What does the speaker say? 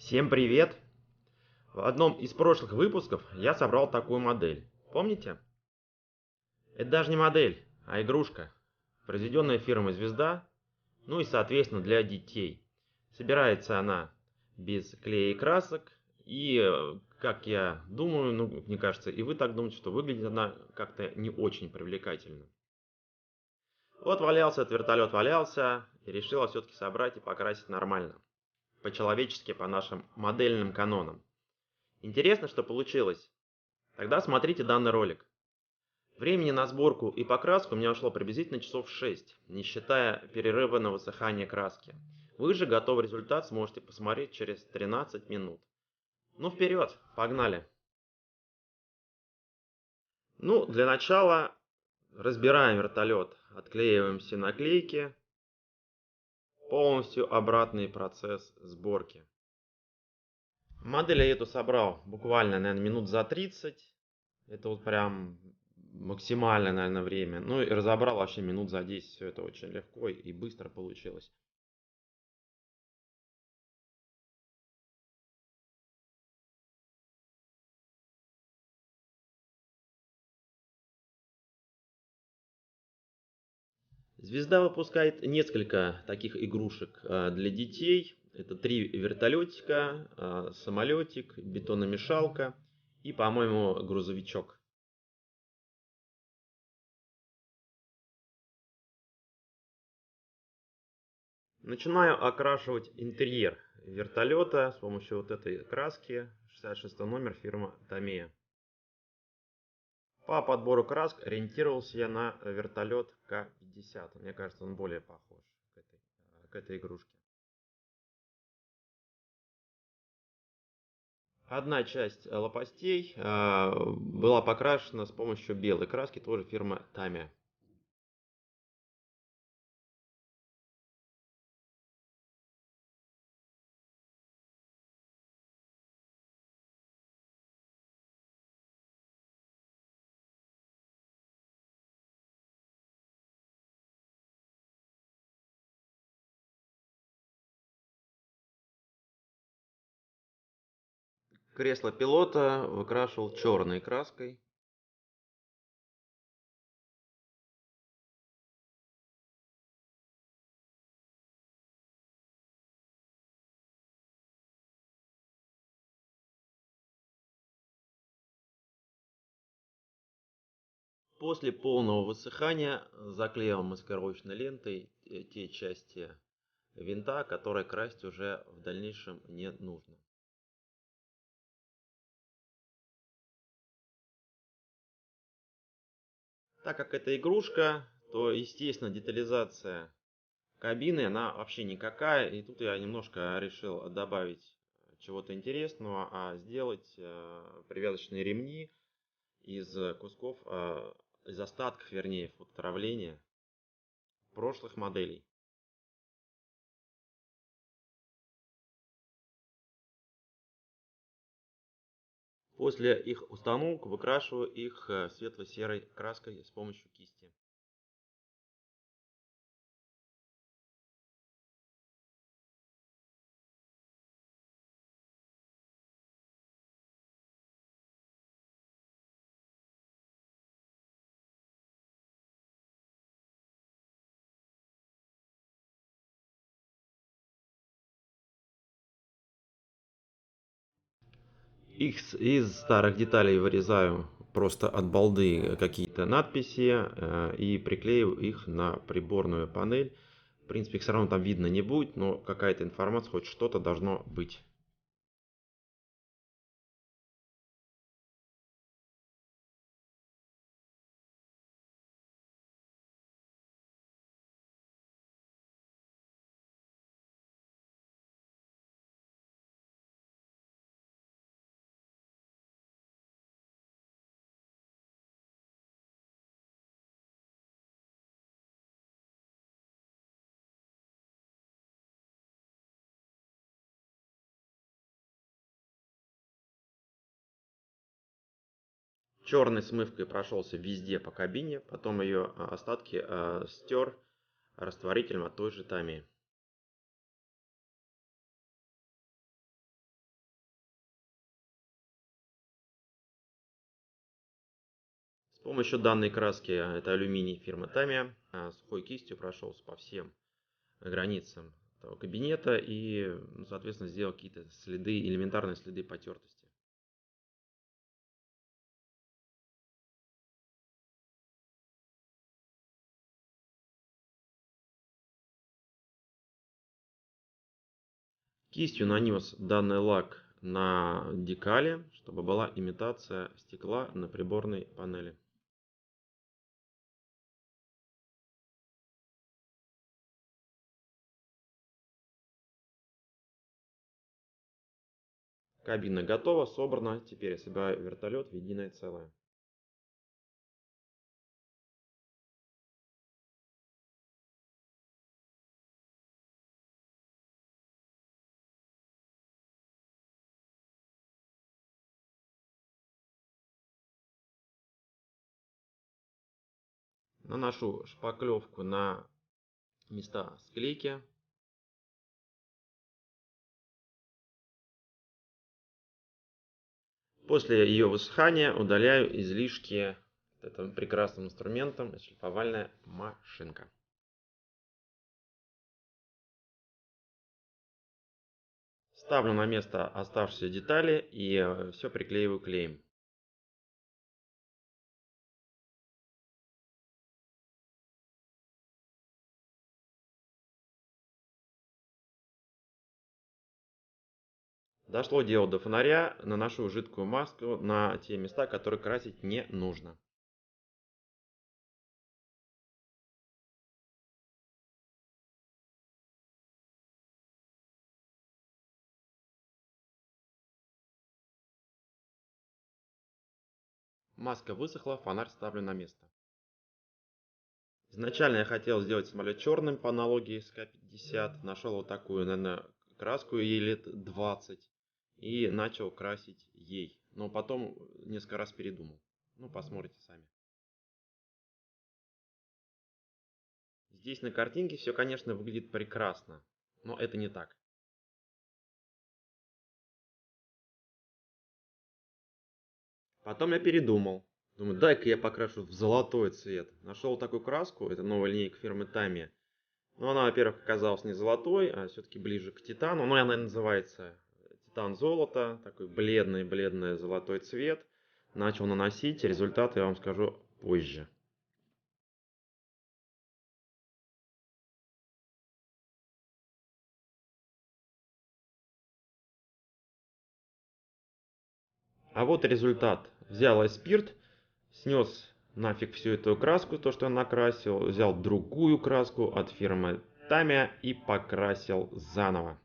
Всем привет! В одном из прошлых выпусков я собрал такую модель. Помните? Это даже не модель, а игрушка, произведенная фирмой «Звезда», ну и соответственно для детей. Собирается она без клея и красок, и, как я думаю, ну, мне кажется, и вы так думаете, что выглядит она как-то не очень привлекательно. Вот валялся этот вертолет, валялся, и решила все-таки собрать и покрасить нормально. По-человечески, по нашим модельным канонам. Интересно, что получилось. Тогда смотрите данный ролик. Времени на сборку и покраску у меня ушло приблизительно часов 6, не считая перерыва на высыхание краски. Вы же готовый результат сможете посмотреть через 13 минут. Ну вперед, погнали! Ну, для начала разбираем вертолет, отклеиваем все наклейки, полностью обратный процесс сборки. Модель я эту собрал буквально, наверное, минут за 30. Это вот прям максимальное, наверное, время. Ну и разобрал вообще минут за 10. Все это очень легко и быстро получилось. Звезда выпускает несколько таких игрушек для детей. Это 3 вертолетика, самолетик, бетономешалка и, по-моему, грузовичок. Начинаю окрашивать интерьер вертолета с помощью вот этой краски. 66 номер, фирма Tamiya. По подбору красок ориентировался я на вертолет К-50. Мне кажется, он более похож к этой игрушке. Одна часть лопастей была покрашена с помощью белой краски, тоже фирма Tamiya. Кресло пилота выкрашивал черной краской. После полного высыхания заклеил маскировочной лентой те части винта, которые красить уже в дальнейшем не нужно. Так как это игрушка, то, естественно, детализация кабины, она вообще никакая. И тут я немножко решил добавить чего-то интересного, а сделать привязочные ремни из кусков, из остатков, вернее, фототравления прошлых моделей. После их установки выкрашиваю их светло-серой краской с помощью кисти. Из старых деталей вырезаю просто от балды какие-то надписи и приклеиваю их на приборную панель. В принципе, их все равно там видно не будет, но какая-то информация, хоть что-то должно быть. Черной смывкой прошелся везде по кабине, потом ее остатки стер растворителем от той же Тами. помощью данной краски, это алюминий фирмы Tamiya, сухой кистью прошелся по всем границам этого кабинета и, соответственно, сделал какие-то следы, элементарные следы потертости. Кистью нанес данный лак на декали, чтобы была имитация стекла на приборной панели. Кабина готова, собрана. Теперь я собираю вертолет в единое целое. Наношу шпаклевку на места склейки. После ее высыхания удаляю излишки этим прекрасным инструментом, шлифовальная машинка. Ставлю на место оставшиеся детали и все приклеиваю клеем. Дошло дело до фонаря, наношу жидкую маску на те места, которые красить не нужно. Маска высохла, фонарь ставлю на место. Изначально я хотел сделать самолет черным по аналогии с К-50. Нашел вот такую, наверное, краску, ей лет 20. И начал красить ей. Но потом несколько раз передумал. Ну, посмотрите сами. Здесь на картинке все, конечно, выглядит прекрасно. Но это не так. Потом я передумал. Думаю, дай-ка я покрашу в золотой цвет. Нашел такую краску, это новая линейка фирмы Tamiya. Но она, во-первых, оказалась не золотой, а все-таки ближе к титану. Ну, она называется титан золото. Такой бледный золотой цвет. Начал наносить. Результаты я вам скажу позже. А вот результат. Взял я спирт, снес нафиг всю эту краску, то, что я накрасил. Взял другую краску от фирмы Tamiya и покрасил заново.